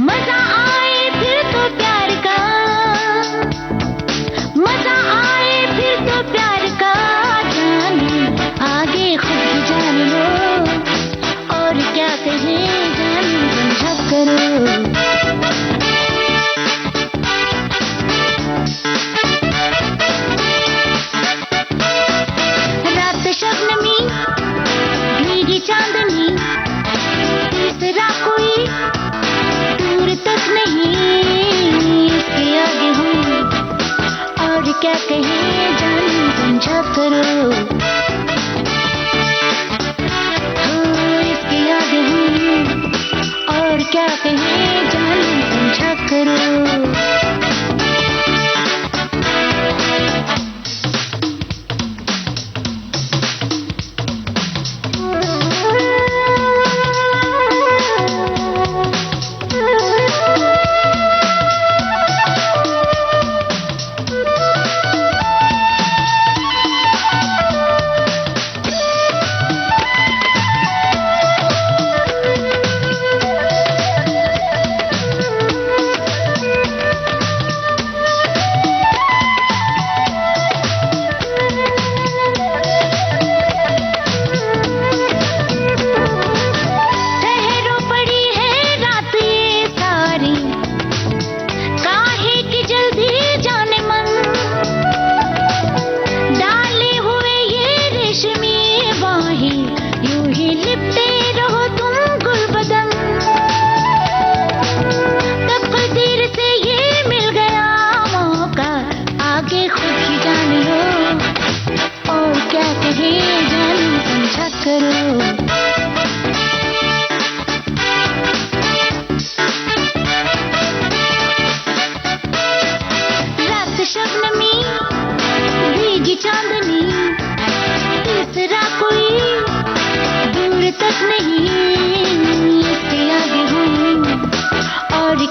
मजा आए फिर तो प्यार का, मजा आए फिर तो प्यार का, जाने आगे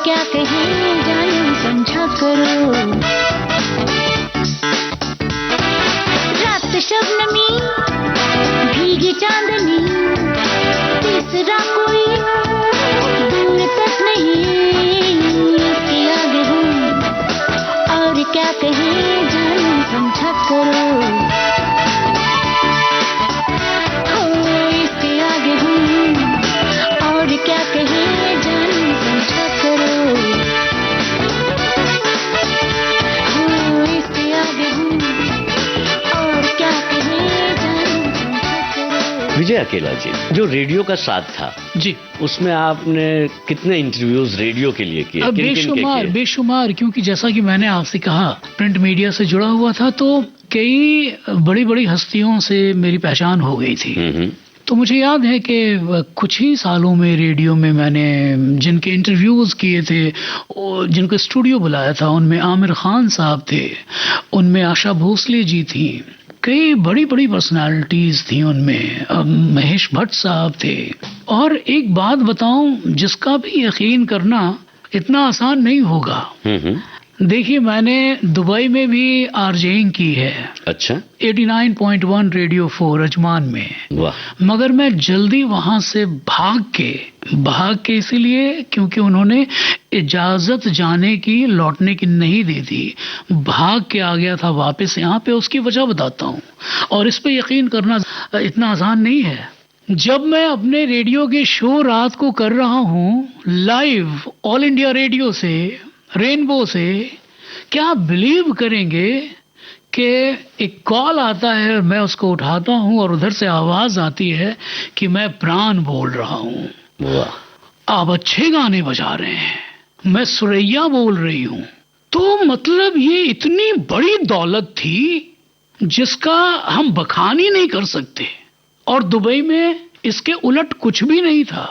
क्या कहे जानम समझा करो। रात शबनमी भीगी चांदनी, तीसरा कोई दूर तक नहीं, इसके आगे हूँ और क्या कहे जानम समझा करो। हो इसके आगे हूँ और क्या कहे जानम समझा करो। हो इसके आगे हूँ और क्या कहे जानम समझा करो। विजय अकेला जी, जो रेडियो का साथ था जी, उसमें आपने कितने इंटरव्यूज रेडियो के लिए किए? अब किन-किन के बेशुमार किए? बेशुमार, क्योंकि जैसा कि मैंने आपसे कहा प्रिंट मीडिया से जुड़ा हुआ था, तो कई बड़ी बड़ी हस्तियों से मेरी पहचान हो गई थी। तो मुझे याद है कि कुछ ही सालों में रेडियो में मैंने जिनके इंटरव्यूज किए थे, जिनको स्टूडियो बुलाया था, उनमें आमिर खान साहब थे, उनमें आशा भोसले जी थी, कई बड़ी बड़ी पर्सनालिटीज थी उनमें, महेश भट्ट साहब थे। और एक बात बताऊं, जिसका भी यकीन करना इतना आसान नहीं होगा। देखिए, मैंने दुबई में भी आरजेइंग की है। अच्छा। 89.1 रेडियो 4 अजमान में। वाह। मगर मैं जल्दी वहां से भाग के इसीलिए क्योंकि उन्होंने इजाजत जाने की, लौटने की नहीं दी थी, भाग के आ गया था वापस यहाँ पे। उसकी वजह बताता हूँ, और इस पे यकीन करना इतना आसान नहीं है। जब मैं अपने रेडियो के शो रात को कर रहा हूँ लाइव ऑल इंडिया रेडियो से, रेनबो से, क्या आप बिलीव करेंगे कि एक कॉल आता है, मैं उसको उठाता हूं और उधर से आवाज आती है कि मैं प्राण बोल रहा हूं। वाह। आप अच्छे गाने बजा रहे हैं, मैं सुरैया बोल रही हूं। तो मतलब ये इतनी बड़ी दौलत थी जिसका हम बखान ही नहीं कर सकते। और दुबई में इसके उलट कुछ भी नहीं था।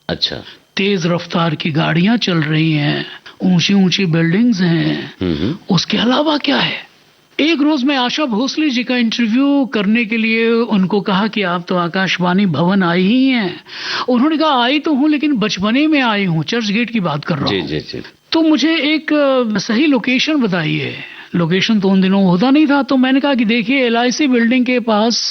अच्छा। तेज रफ्तार की गाड़ियां चल रही हैं, ऊंची ऊंची बिल्डिंग्स हैं, उसके अलावा क्या है। एक रोज मैं आशा भोसले जी का इंटरव्यू करने के लिए उनको कहा कि आप तो आकाशवाणी भवन आई ही हैं। उन्होंने कहा आई तो हूं, लेकिन बचपने में आई हूं, चर्च गेट की बात कर रहा हूं। जी जी। तो मुझे एक सही लोकेशन बताइए। लोकेशन तो उन दिनों होता नहीं था, तो मैंने कहा कि देखिए LIC बिल्डिंग के पास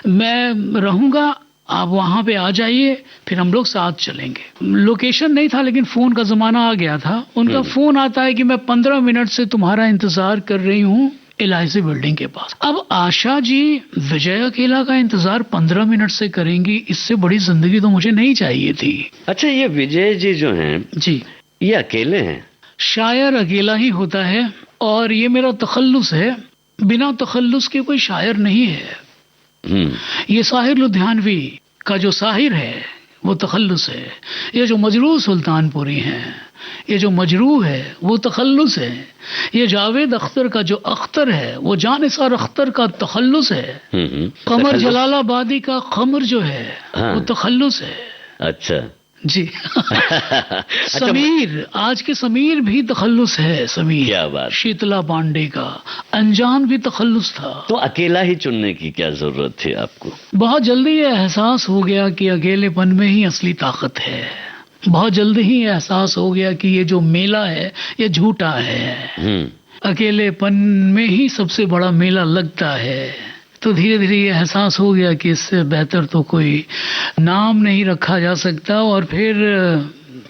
मैं रहूंगा, आप वहां पे आ जाइए, फिर हम लोग साथ चलेंगे। लोकेशन नहीं था, लेकिन फोन का जमाना आ गया था। उनका फोन आता है कि मैं 15 मिनट से तुम्हारा इंतजार कर रही हूँ LIC बिल्डिंग के पास। अब आशा जी विजय अकेला का इंतजार 15 मिनट से करेंगी, इससे बड़ी जिंदगी तो मुझे नहीं चाहिए थी। अच्छा, ये विजय जी जो हैं जी, ये अकेले हैं? शायर अकेला ही होता है, और ये मेरा तखल्लुस है। बिना तखल्लुस के कोई शायर नहीं है। ये साहिर लुधियानवी का जो साहिर है वो तखल्लुस है। ये जो मजरूह सुल्तानपुरी हैं, ये जो मजरूह है वो तखल्लुस है। ये जावेद अख्तर का जो अख्तर है वो जानिसार अख्तर का तखल्लुस है। कमर जलालाबादी का खमर जो है वो तखल्लुस है। अच्छा जी। समीर, आज के समीर भी तखल्लुस है। समीर, क्या बात। शीतला पांडे का अनजान भी तखल्लुस था। तो अकेला ही चुनने की क्या जरूरत थी आपको? बहुत जल्दी ये एहसास हो गया कि अकेलेपन में ही असली ताकत है। बहुत जल्दी ही एहसास हो गया कि ये जो मेला है ये झूठा है। अकेलेपन में ही सबसे बड़ा मेला लगता है। तो धीरे धीरे ये एहसास हो गया कि इससे बेहतर तो कोई नाम नहीं रखा जा सकता। और फिर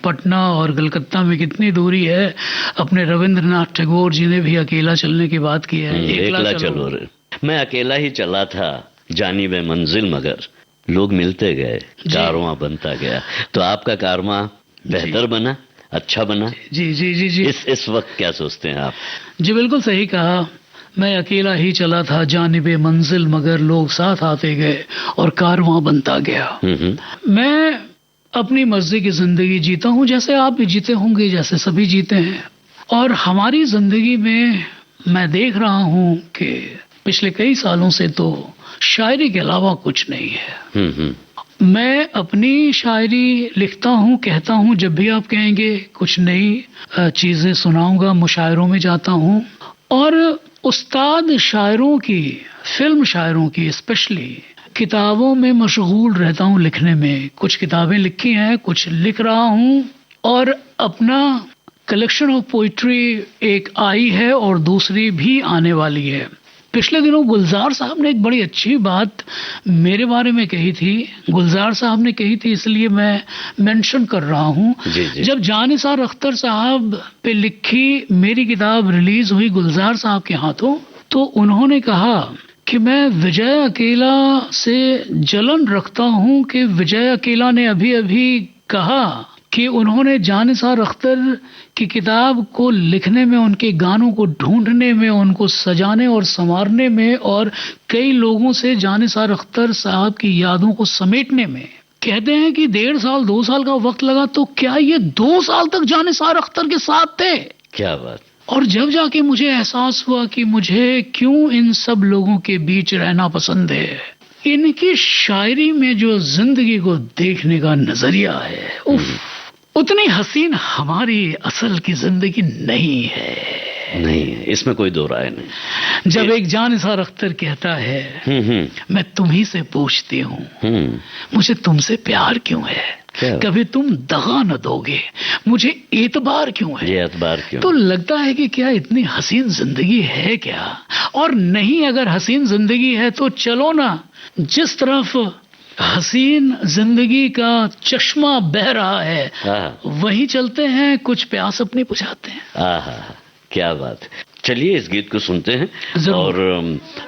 पटना और कलकत्ता में कितनी दूरी है। अपने रविंद्रनाथ टैगोर जी ने भी अकेला चलने की बात की है। एकला चलो रे, मैं अकेला ही चला था जानिबे मंजिल, मगर लोग मिलते गए, कारवां बनता गया। तो आपका कारवां बेहतर बना, अच्छा बना? जी जी जी जी। इस वक्त क्या सोचते हैं आप? जी बिल्कुल सही कहा। मैं अकेला ही चला था जानिबे मंजिल, मगर लोग साथ आते गए और कारवां बनता गया। मैं अपनी मर्जी की जिंदगी जीता हूँ, जैसे आप भी जीते होंगे, जैसे सभी जीते हैं। और हमारी जिंदगी में मैं देख रहा हूँ कि पिछले कई सालों से तो शायरी के अलावा कुछ नहीं है। मैं अपनी शायरी लिखता हूँ, कहता हूँ। जब भी आप कहेंगे कुछ नई चीजें सुनाऊंगा, मुशायरों में जाता हूँ। और उस्ताद शायरों की, फिल्म शायरों की स्पेशली किताबों में मशगूल रहता हूँ लिखने में। कुछ किताबें लिखी हैं, कुछ लिख रहा हूँ। और अपना कलेक्शन ऑफ पोइट्री एक आई है और दूसरी भी आने वाली है। पिछले दिनों गुलजार साहब ने एक बड़ी अच्छी बात मेरे बारे में कही थी। गुलजार साहब ने कही थी, इसलिए मैं मेंशन कर रहा हूँ। जी, जी। जब जानिसार अख्तर साहब पे लिखी मेरी किताब रिलीज हुई गुलजार साहब के हाथों, तो उन्होंने कहा कि मैं विजय अकेला से जलन रखता हूँ कि विजय अकेला ने अभी अभी कहा कि उन्होंने जानिसार अख्तर की किताब को लिखने में, उनके गानों को ढूंढने में, उनको सजाने और संवारने में और कई लोगों से जानिसार अख्तर साहब की यादों को समेटने में, कहते हैं कि 1.5 साल 2 साल का वक्त लगा। तो क्या ये 2 साल तक जानिसार अख्तर के साथ थे? क्या बात। और जब जाके मुझे एहसास हुआ कि मुझे क्यों इन सब लोगों के बीच रहना पसंद है, इनकी शायरी में जो जिंदगी को देखने का नजरिया है, उफ, उतनी हसीन हमारी असल की जिंदगी नहीं है। नहीं, इसमें कोई दो राय नहीं। जब एक जानिसार अख्तर कहता है, मैं तुम्ही से पूछती हूँ, मुझे तुमसे प्यार क्यों है, कभी तुम दगा न दोगे, मुझे एतबार क्यों है, ये एतबार क्यों, तो लगता है कि क्या इतनी हसीन जिंदगी है क्या? और नहीं, अगर हसीन जिंदगी है तो चलो ना, जिस तरफ हसीन जिंदगी का चश्मा बह रहा है वहीं चलते हैं, कुछ प्यास अपनी बुझाते हैं। आहा, क्या बात। चलिए इस गीत को सुनते हैं और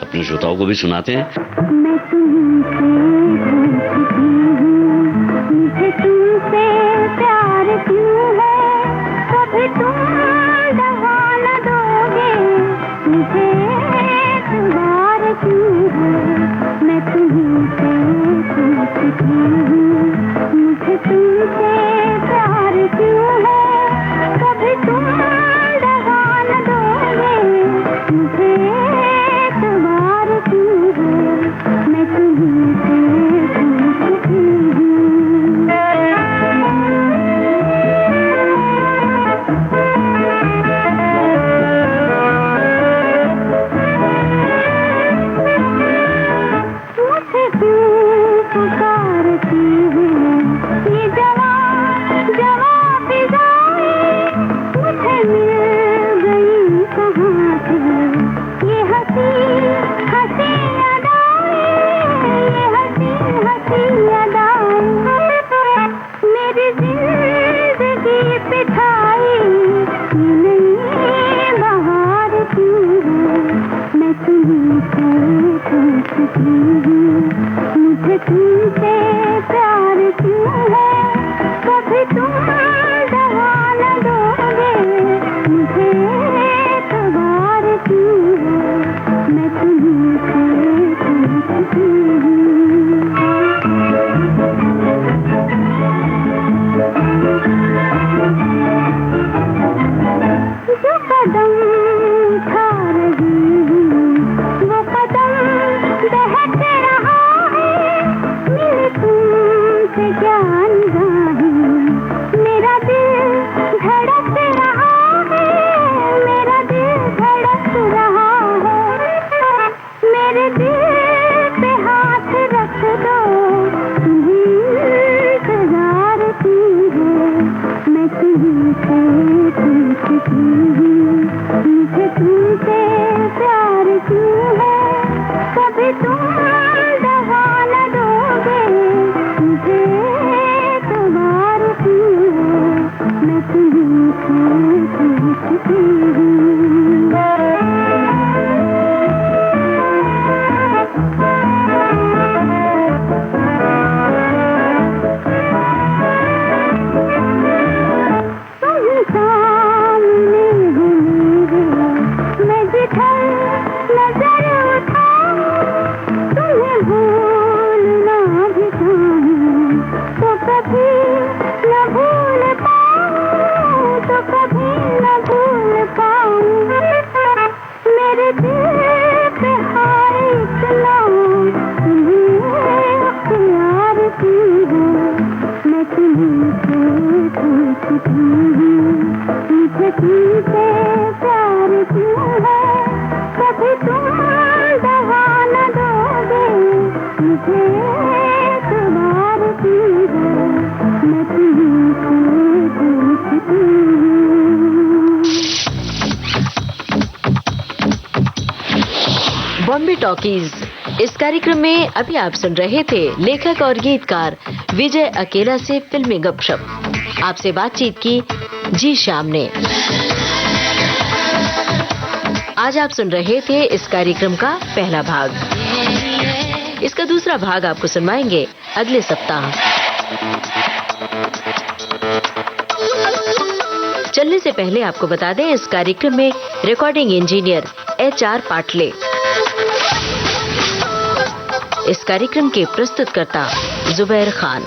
अपने श्रोताओं को भी सुनाते हैं। मैं मुझे तुमसे प्यार क्यों है, कभी तुम दगा न दोगे, मुझे एतबार क्यों है, मैं तुमसे पूछती हूँ, मुझे तुमसे प्यार क्यों है, कभी तुम दगा न दोगे, मुझे एतबार क्यों है, मैं तुमसे बॉम्बे टॉकीज। इस कार्यक्रम में अभी आप सुन रहे थे लेखक और गीतकार विजय अकेला से फिल्मी गपशप। आपसे बातचीत की जी श्याम ने। आज आप सुन रहे थे इस कार्यक्रम का पहला भाग। इसका दूसरा भाग आपको सुनवाएंगे अगले सप्ताह। चलने से पहले आपको बता दें, इस कार्यक्रम में रिकॉर्डिंग इंजीनियर HR पाटले। इस कार्यक्रम के प्रस्तुतकर्ता जुबैर खान।